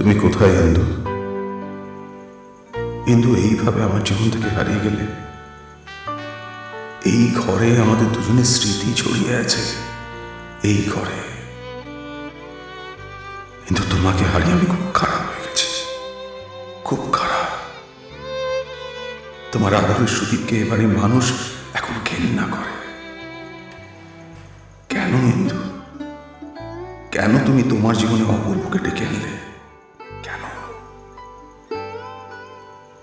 তুমি কোথায় ইন্দু? ইন্দু, এইভাবে আমার জীবন থেকে হারিয়ে গেলে। এই ঘরে আমাদের দুজনের স্মৃতি ছড়িয়ে আছে, এই ঘরে। কিন্তু তোমাকে হারিয়ে আমি খুব খারাপ হয়ে গেছি, খুব খারাপ। তোমার আদরের সুদীপকে এবারে মানুষ এখন ঘেন্না করে। কেন ইন্দু? কেন তুমি তোমার জীবনে অপূর্বকে ডেকে আনলে? কেন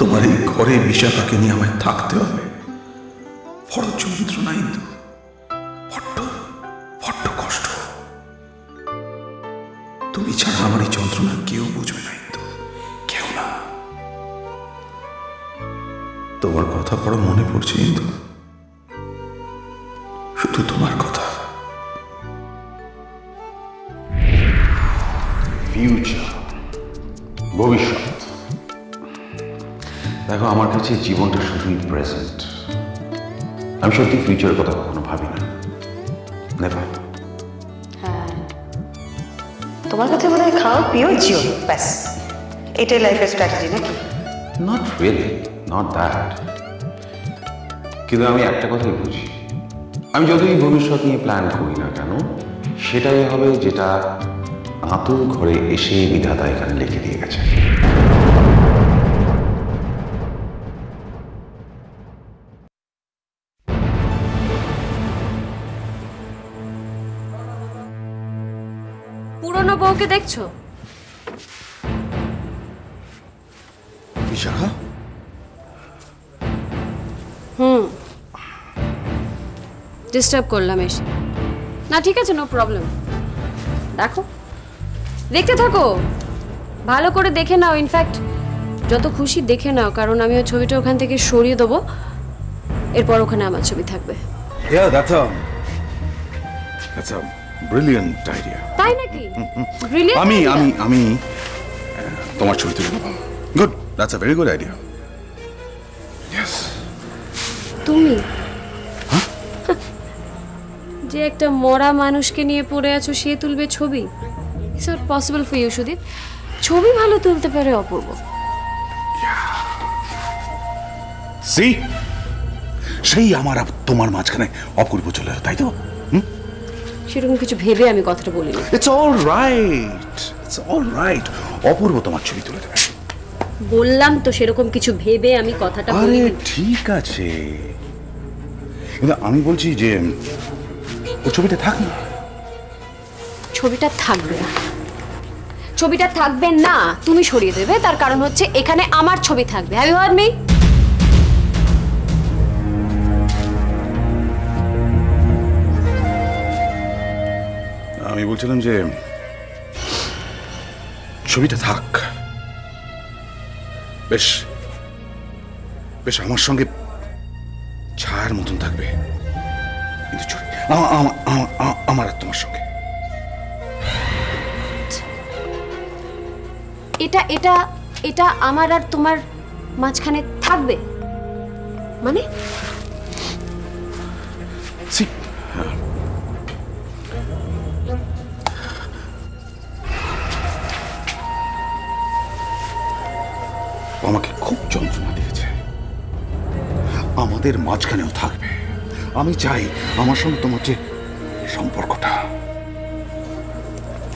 তোমার এই ঘরে বিশাখাকে নিয়ে আমায় থাকতে হবে? বড় যন্ত্রণা ইন্দু, বড্ড বড্ড কষ্ট। তুমি ছাড়া আমার এই যন্ত্রণা কেউ বুঝবে না ইন্দু, কেউ না। তোমার কথা বড় মনে পড়ছে ইন্দু, শুধু তোমার কথা। ফিউচার, ভবিষ্যৎ। দেখো, আমার কাছে জীবনটা শুধুই প্রেজেন্ট। আমি সত্যি ফিউচারের কথা কখনো ভাবি না, নেভার। হ্যাঁ, তোমার কাছে মনে হয় খাওয়া পিওর জিও, ব্যাস এটাই লাইফের স্ট্র্যাটেজি নাকি? Not really, not that. কিন্তু আমি একটা কথাই বুঝি, আমি যতই ভবিষ্যৎ নিয়ে প্ল্যান করি না কেন, সেটাই হবে যেটা আতুর ঘরে এসে বিধাতা এখানে লিখে দিয়ে গেছে। পুরনো বউকে দেখছো? বিশাখা? ডিস্টার্ব করলাম এসে? না ঠিক আছে, নো প্রবলেম। দেখো, দেখতে থাকো, ভালো করে দেখে নাও। ইনফ্যাক্ট যত খুশি দেখে নাও, কারণ আমি ওই ছবিটা ওখান থেকে সরিয়ে দেবো, এরপর ওখানে আমার ছবি থাকবে। Yeah, that's a brilliant idea. তাই নাকি? ব্রিলিয়ান্ট। আমি তোমার ছবি তুলে নেব। Good, that's a very good idea. Yes. তুমি যে একটা মরা মানুষকে নিয়ে পড়ে আছো, সে তুলবে ছবি? It's not possible for you Sudip. ছবি ভালো তুলতে পারে অপূর্ব। See? সেই আমার তোমার মাঝখানে অপূর্ব চলে, তাই তো? সেরকম কিছু ভেবে আমি কথাটা বলিনি। It's all right. It's all right. অপূর্ব তোমার ছবি তুলে দেবে। বললাম তো, সেরকম কিছু ভেবে আমি কথাটা বলিনি। আরে ঠিক আছে, কিন্তু আমি বলছি যে ও ছবিটা থাক না। ছবিটা থাকবে না, ছবিটা থাকবে না। তুমি সরিয়ে দেবে, তার কারণ হচ্ছে এখানে আমার ছবি থাকবে। Have you heard me? আমি বলছিলাম যে ছবিটা থাক, বেশ বেশ আমার সঙ্গে ছায়ার মতন থাকবে, কিন্তু আমার আর তোমার সঙ্গে। এটা এটা এটা আমার আর তোমার মাঝখানে থাকবে মানে? আমাকে খুব যন্ত্রণা দিয়েছে, আমাদের মাঝখানেও থাকবে। আমি চাই আমার সঙ্গে তোমার যে সম্পর্কটা,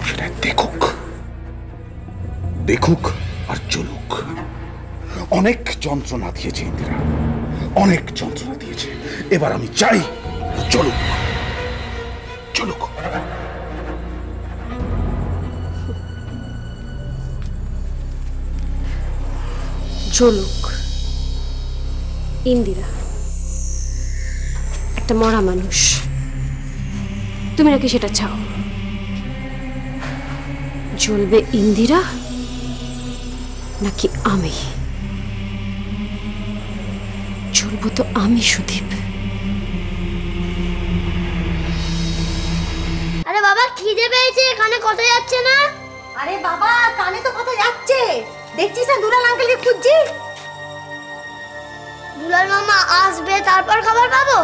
সেটা দেখুক, দেখুক আর চলুক। অনেক যন্ত্রণা দিয়েছে ইন্দিরা, অনেক যন্ত্রণা দিয়েছে। এবার আমি চাই চলুক, চলুক। চলুক। ইন্দিরা একটা মরা মানুষ, তুমি নাকি সেটা চাও? জ্বলবে ইন্দিরা নাকি আমি? জ্বলবো তো আমি, সুদীপ। আরে বাবা, খিদে পেয়েছে, কানে কথা যাচ্ছে না। আরে বাবা, কানে তো কথা যাচ্ছে, দেখছিস না দুলাল আঙ্কেলকে খুঁজছি। দুলাল মামা আসবে, তারপর খাবার পাবো।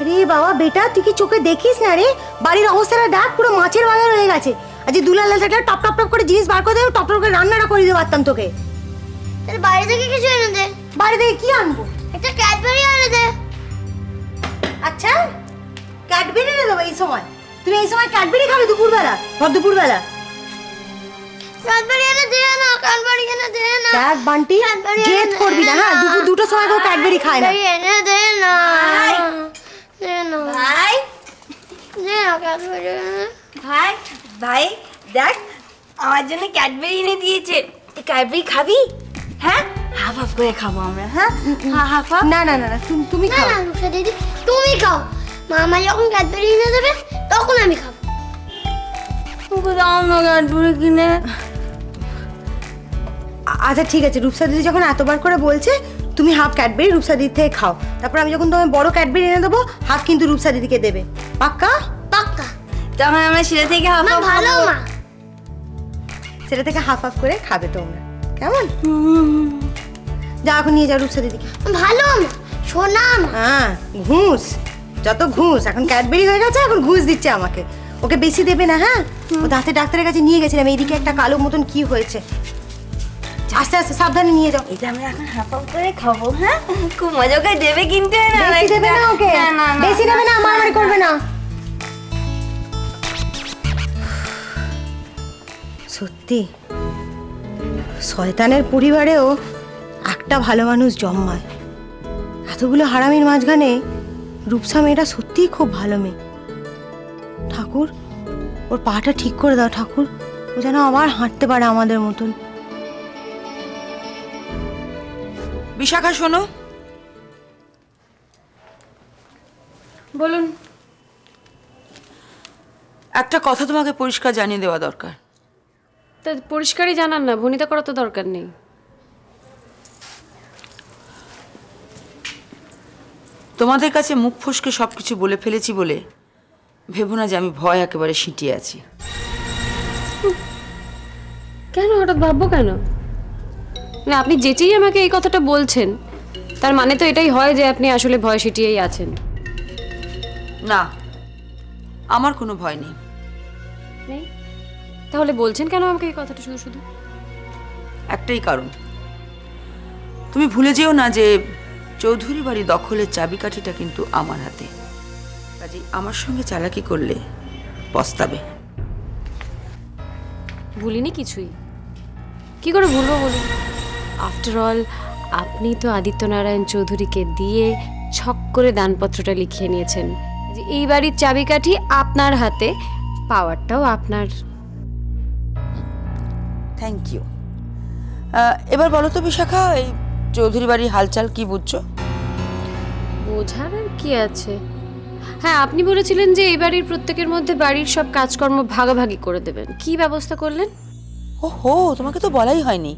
আরে বাবা বেটা, তুই কি চোখে দেখিস না রে? বাড়ির অবস্থাটা দেখ, পুরো মাছের বাজার হয়ে গেছে। আজ দুলাল থাকলে টপ টপ টপ করে জিনিস বার করে দেবো, টপ টপ করে রান্নাটা করে দিতে পারতাম তোকে। তাহলে বাইরে থেকে কিছু এনে দে। বাইরে থেকে কি আনবো? একটা ক্যাডবেরি এনে দে। আচ্ছা ক্যাডবেরি এনে দেবো এই সময়? তুমি এই সময় ক্যাডবেরি খাবে দুপুরবেলা? ভর দুপুরবেলা ক্যাডবেরি এনে দে না, ক্যাডবেরি এনে দে না। দেখ বান্টি, জেদ করবি না হ্যাঁ? দুটোর সময় কেউ ক্যাডবেরি খায় না। এনে দে না, দে না ভাই, দে না ক্যাডবেরি। ভাই ভাই দেখ আমার জন্য ক্যাডবেরি এনে দিয়েছে। ক্যাডবেরি খাবি? হ্যাঁ হাফ হাফ করে খাবো আমরা। হ্যাঁ হাফ হাফ। না না না না তুমি না খাও। না রূপসা দিদি তুমি খাও, মামা যখন ক্যাডবেরি এনে দেবে তখন আমি খাবো। তোকে দাও না ক্যাডবেরি কিনে। আচ্ছা ঠিক আছে, রূপসা দিদি যখন এতবার করে বলছে তুমি হাফ ক্যাডবেরি রূপসা দিদি থেকে খাও, তারপর আমি যখন তোমায় বড় ক্যাডবেরি এনে দেবো হাফ কিন্তু রূপসা দিদিকে দেবে। পাক্কা? পাক্কা। তখন আমরা সেটা থেকে হাফ মা ভালো মা। সেটা থেকে হাফ হাফ করে খাবে তোমরা, কেমন? যা এখন নিয়ে যাও রূপসা দিদিকে। ভালো মা, সোনা মা। হ্যাঁ ঘুষ, যত ঘুষ। এখন ক্যাডবেরি হয়ে গেছে, এখন ঘুষ দিচ্ছে আমাকে। ওকে বেশি দেবে না হ্যাঁ? ও দাঁতে ডাক্তারের কাছে নিয়ে গেছিলাম, এইদিকে একটা কালো মতন কি হয়েছে। আস্তে আস্তে সাবধানে নিয়ে যাও। এটা আমরা এখন হাফ হাফ করে খাবো। হ্যাঁ খুব মজা করে দেবে কিন্তু। বেশি দেবে না ওকে, বেশি দেবে না, মারামারি করবে না। সত্যি শয়তানের পরিবারেও একটা ভালো মানুষ জন্মায়। এতগুলো হারামির মাঝখানে রূপসা মেয়েটা সত্যিই খুব ভালো মেয়ে। ঠাকুর ওর পাটা ঠিক করে দাও ঠাকুর, ও যেন আবার হাঁটতে পারে আমাদের মতন। বিশাখা শোনো। বলুন। একটা কথা তোমাকে পরিষ্কার জানিয়ে দেওয়া দরকার। তা পরিষ্কারই জানান না, ভনিতা করা তো দরকার নেই। তোমাদের কাছে মুখ ফসকে সবকিছু বলে ফেলেছি বলে ভেবো না যে আমি ভয় একেবারে সিঁটিয়ে আছি। কেন হঠাৎ ভাববো কেন? না আপনি যেচেই আমাকে এই কথাটা বলছেন তার মানে তো এটাই হয় যে আপনি আসলে ভয় সিটিয়েই আছেন। না, আমার কোনো ভয় নেই। নেই? তাহলে বলছেন কেন আমাকে এই কথাটা শুধু শুধু? একটাই কারণ, তুমি ভুলে যেও না যে চৌধুরী বাড়ি দখলের চাবিকাঠিটা কিন্তু আমার হাতে। কাজেই আমার সঙ্গে চালাকি করলে পস্তাবে। ভুলিনি কিছুই। কি করে ভুলবো বলুন? আফটার অল আপনি তো আদিত্যনারায়ণ চৌধুরীকে দিয়ে ছক করে দানপত্রটা লিখিয়ে নিয়েছেন যে এই বাড়ির চাবিকাঠি আপনার হাতে, পাওয়ারটাও আপনার। Thank you. এবার বলো তো বিশাখা, এই চৌধুরী বাড়ির হালচাল কি বুঝছো? বোঝার আর কি আছে? হ্যাঁ আপনি বলেছিলেন যে এই বাড়ির প্রত্যেকের মধ্যে বাড়ির সব কাজকর্ম ভাগাভাগি করে দেবেন। কি ব্যবস্থা করলেন? ওহো, তোমাকে তো বলাই হয়নি।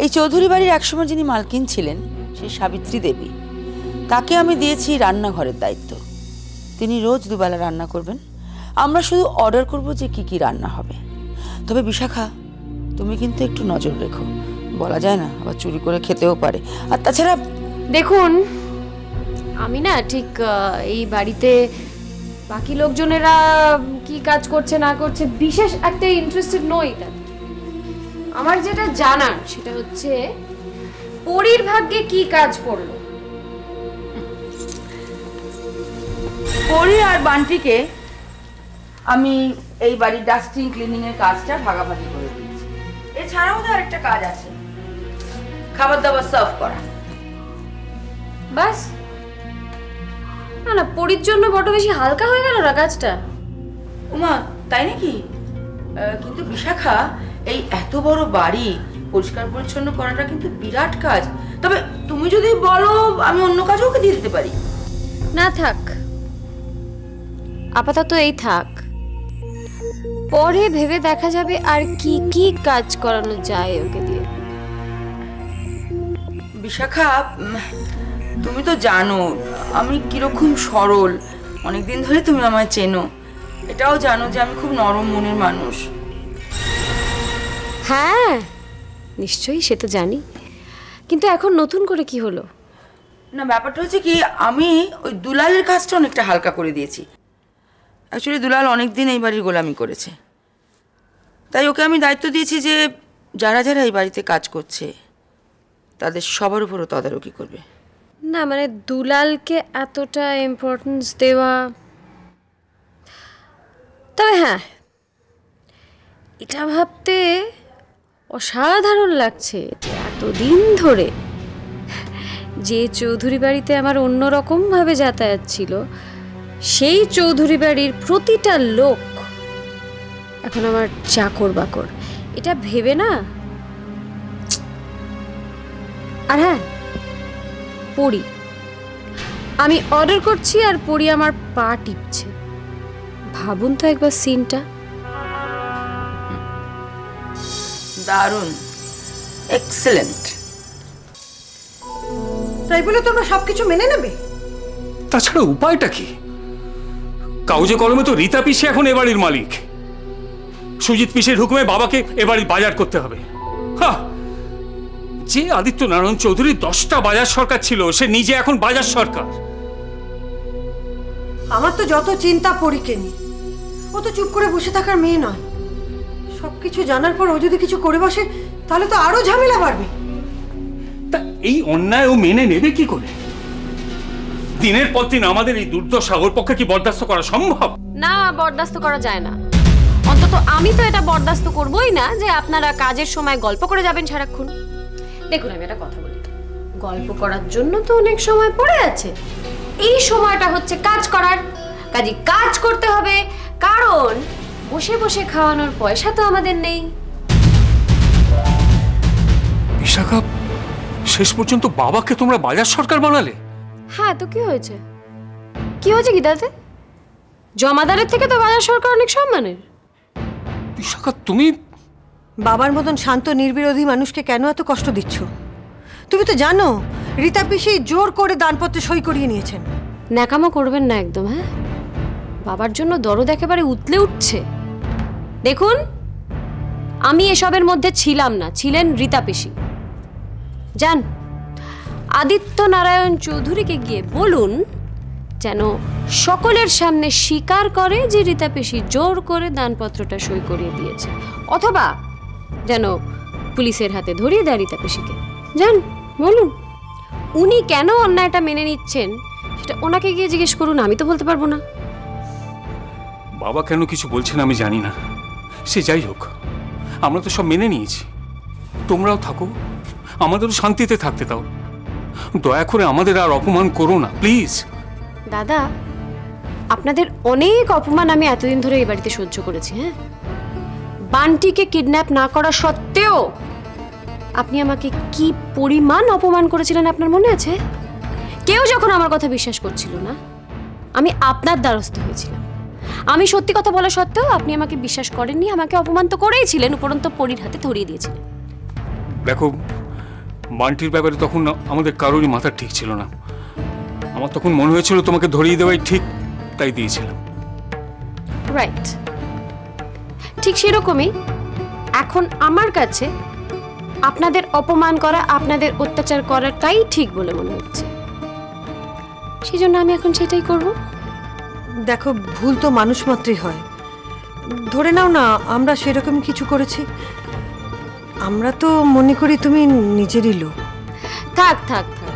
এই চৌধুরী বাড়ির একসময় যিনি মালকিন ছিলেন সেই সাবিত্রী দেবী, তাকে আমি দিয়েছি রান্নাঘরের দায়িত্ব। তিনি রোজ দুবেলা রান্না করবেন, আমরা শুধু অর্ডার করব যে কি কি রান্না হবে। তবে বিশাখা তুমি কিন্তু একটু নজর রেখো, বলা যায় না আবার চুরি করে খেতেও পারে। আর তাছাড়া দেখুন আমি না ঠিক এই বাড়িতে বাকি লোকজনেরা কি কাজ করছে না করছে বিশেষ একটা ইন্টারেস্টেড নই। তাতে আমার যেটা জানার সেটা হচ্ছে পরীর ভাগ্যে কি কাজ পড়লো। পরি আর বান্টিকে আমি এই বাড়ির ডাস্টিং ক্লিনিং এর কাজটা ভাগাভাগি করে দিয়েছি। এছাড়াও তো আরেকটা কাজ আছে, খাবার দাবার সার্ভ করা। বাস? না না, পরীর জন্য বড় বেশি হালকা হয়ে গেল না কাজটা? উমা তাই নাকি? কিন্তু বিশাখা, এই এত বড় বাড়ি পরিষ্কার পরিচ্ছন্ন করাটা কিন্তু বিরাট কাজ। তবে তুমি যদি বলো আমি অন্য কাজও ওকে দিয়ে দিতে পারি। না থাক, আপাতত এই থাক, পরে ভেবে দেখা যাবে আর কি কি কাজ করানো যায় ওকে দিয়ে। বিশাখা তুমি তো জানো আমি কিরকম সরল, অনেকদিন ধরে তুমি আমায় চেনো, এটাও জানো যে আমি খুব নরম মনের মানুষ। হ্যাঁ নিশ্চয়ই, সে তো জানি, কিন্তু এখন নতুন করে কি হলো? না ব্যাপারটা হচ্ছে কি, আমি ওই দুলালের কাজটা অনেকটা হালকা করে দিয়েছি। অ্যাকচুয়ালি দুলাল অনেকদিন এই বাড়ির গোলামি করেছে, তাই ওকে আমি দায়িত্ব দিয়েছি যে যারা যারা এই বাড়িতে কাজ করছে তাদের সবার উপরও তদারকি করবে। না মানে দুলালকে এতটা ইম্পর্টেন্স দেওয়া, তবে হ্যাঁ এটা ভাবতে অসাধারণ লাগছে এতদিন ধরে যে চৌধুরী বাড়িতে আমার অন্যরকমভাবে যাতায়াত ছিল, সেই চৌধুরী বাড়ির প্রতিটা লোক এখন আমার চাকর বাকর, এটা ভেবে না। আর হ্যাঁ পড়ি, আমি অর্ডার করছি আর পড়ি আমার পা টিপছে। ভাবুন তো একবার সিনটা। দারুণ, এক্সেলেন্ট। তাই বলে তোমরা সবকিছু মেনে নেবে? তাছাড়া উপায়টা কি? কাগজে কলমে তো রীতা পিসি এখন এ বাড়ির মালিক। সুজিত পিসির হুকুমে বাবাকে এ বাড়ির বাজার করতে হবে। যে আদিত্য নারায়ণ চৌধুরী 10টা বাজার সরকার ছিল, সে নিজে এখন বাজার সরকার। আমার তো যত চিন্তা পরীকে নি, ও তো চুপ করে বসে থাকার মেয়ে নয়। সবকিছু জানার পর ও যদি কিছু করে বসে তাহলে তো আরো ঝামেলা বাড়বে। তা এই অন্যায় ও মেনে নেবে কি করে? দিনের পর দিন আমাদের এই দুর্দশা ওর পক্ষে কি বরদাস্ত করা সম্ভব? না, বরদাস্ত করা যায় না। অন্তত আমি তো এটা বরদাস্ত করবই না যে আপনারা কাজের সময় গল্প করে যাবেন সারাক্ষণ। দেখুন আমি একটা কথা বলি, গল্প করার জন্য তো অনেক সময় পড়ে আছে, এই সময়টা হচ্ছে কাজ করার। কাজে কাজ করতে হবে, কারণ বসে বসে খাওয়ানোর পয়সা তো আমাদের নেই। বিশাখা, শেষ পর্যন্ত বাবাকে তোমরা বাজার সরকার বানালে? হ্যাঁ তো কি হয়েছে? কি হয়েছে গীতাতে? জমাদারের থেকে তো বাজার সরকার অনেক সম্মানের। বিশাখা তুমি বাবার মতন শান্ত নির্বিরোধী মানুষকে কেন এত কষ্ট দিচ্ছ? তুমি তো জানো রীতা পিসি জোর করে দানপত্রে সই করিয়ে নিয়েছেন। ন্যাকামো করবেন না একদম। হ্যাঁ, বাবার জন্য দরদ একেবারে উতলে উঠছে। দেখুন আমি এসবের মধ্যে ছিলাম না, ছিলেন রীতা পিসি। যান আদিত্য নারায়ণ চৌধুরীকে গিয়ে বলুন যেন সকলের সামনে স্বীকার করে যে রীতা পিসি জোর করে দানপত্রটা সই করিয়ে দিয়েছে, অথবা যেন পুলিশের হাতে ধরিয়ে দেয় রীতা পিসিকে। যান বলুন। উনি কেন অন্যায়টা মেনে নিচ্ছেন সেটা ওনাকে গিয়ে জিজ্ঞেস করুন, আমি তো বলতে পারবো না। বাবা কেন কিছু বলছেন আমি জানি না, সে যাই হোক, আমরা তো সব মেনে নিয়েছি। তোমরাও থাকো, আমাদেরও শান্তিতে থাকতে দাও। দয়া করে আমাদের আর অপমান করো না প্লিজ। দাদা, আপনাদের অনেক অপমান আমি এতদিন ধরে এই বাড়িতে সহ্য করেছি। হ্যাঁ, বান্টিকে কিডন্যাপ না করা সত্ত্বেও আপনি আমাকে কি পরিমাণ অপমান করেছিলেন আপনার মনে আছে? কেউ যখন আমার কথা বিশ্বাস করছিল না, আমি আপনার দ্বারস্থ হয়েছিলাম। আমি সত্যি কথা বলা সত্ত্বেও আপনি আমাকে বিশ্বাস করেননি, আমাকে অপমান তো করেইছিলেন, উপরন্ত পরীর হাতে ধরিয়ে দিয়েছিলেন। দেখো, বান্টির ব্যাপারে তখন আমাদের কারোরই মাথা ঠিক ছিল না। আমার তখন মনে হয়েছিল তোমাকে ধরিয়ে দেওয়াই ঠিক, তাই দিয়েছিলাম। রাইট, ঠিক সেরকমই এখন আমার কাছে আপনাদের অপমান করা, আপনাদের অত্যাচার করাটাই ঠিক বলে মনে হচ্ছে। সেই জন্য আমি এখন সেটাই করব। দেখো, ভুল তো মানুষ মাত্রই হয়। ধরে নাও না আমরা সেরকম কিছু করেছি, আমরা তো মনে করি তুমি নিজেরই লোক। থাক থাক থাক,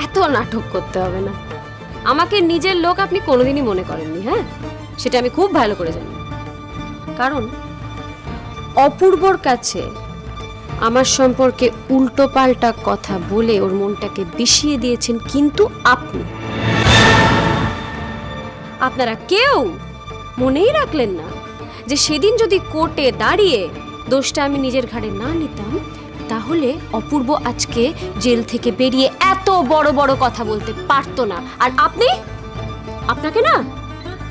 এত নাটক করতে হবে না। আমাকে নিজের লোক আপনি কোনোদিনই মনে করেননি। হ্যাঁ, সেটা আমি খুব ভালো করে জানি, কারণ অপূর্বর কাছে আমার সম্পর্কে উল্টো পাল্টা কথা বলে ওর মনটাকে বিষিয়ে দিয়েছেন কিন্তু আপনারা কেউ মনেই রাখলেন না যে সেদিন যদি কোর্টে দাঁড়িয়ে দোষটা আমি নিজের ঘাড়ে না নিতাম, তাহলে অপূর্ব আজকে জেল থেকে বেরিয়ে এত বড় বড় কথা বলতে পারতো না। আর আপনাকে না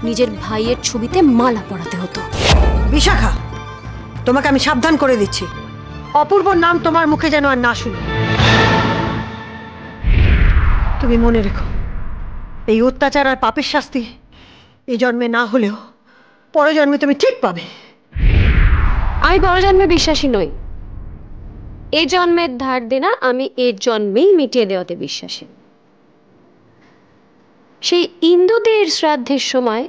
নিজের ভাইয়ের ছবিতে মালা পরাতে হতো। বিশাখা, তোমাকে আমি সাবধান করে দিচ্ছি, অপূর্বর নাম তোমার মুখে যেন আর না শুনি। তুমি মনে রেখো, এই অত্যাচার আর পাপের শাস্তি এই জন্মে না হলেও পরের জন্মে তুমি ঠিক পাবে। আমি পরজন্মে বিশ্বাসী নই। এই জন্মের ধার দেনা আমি এই জন্মেই মিটিয়ে দেওয়াতে বিশ্বাসী। সেই ইন্দুদের শ্রাদ্ধের সময়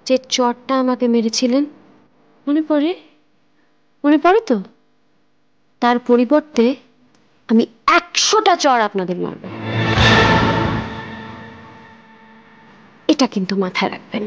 যে চটটা আমাকে মেরেছিলেন, মনে পড়ে? মনে পড়ে তো? তার পরিবর্তে আমি 100টা চড় আপনাদের মারব, এটা কিন্তু মাথায় রাখবেন।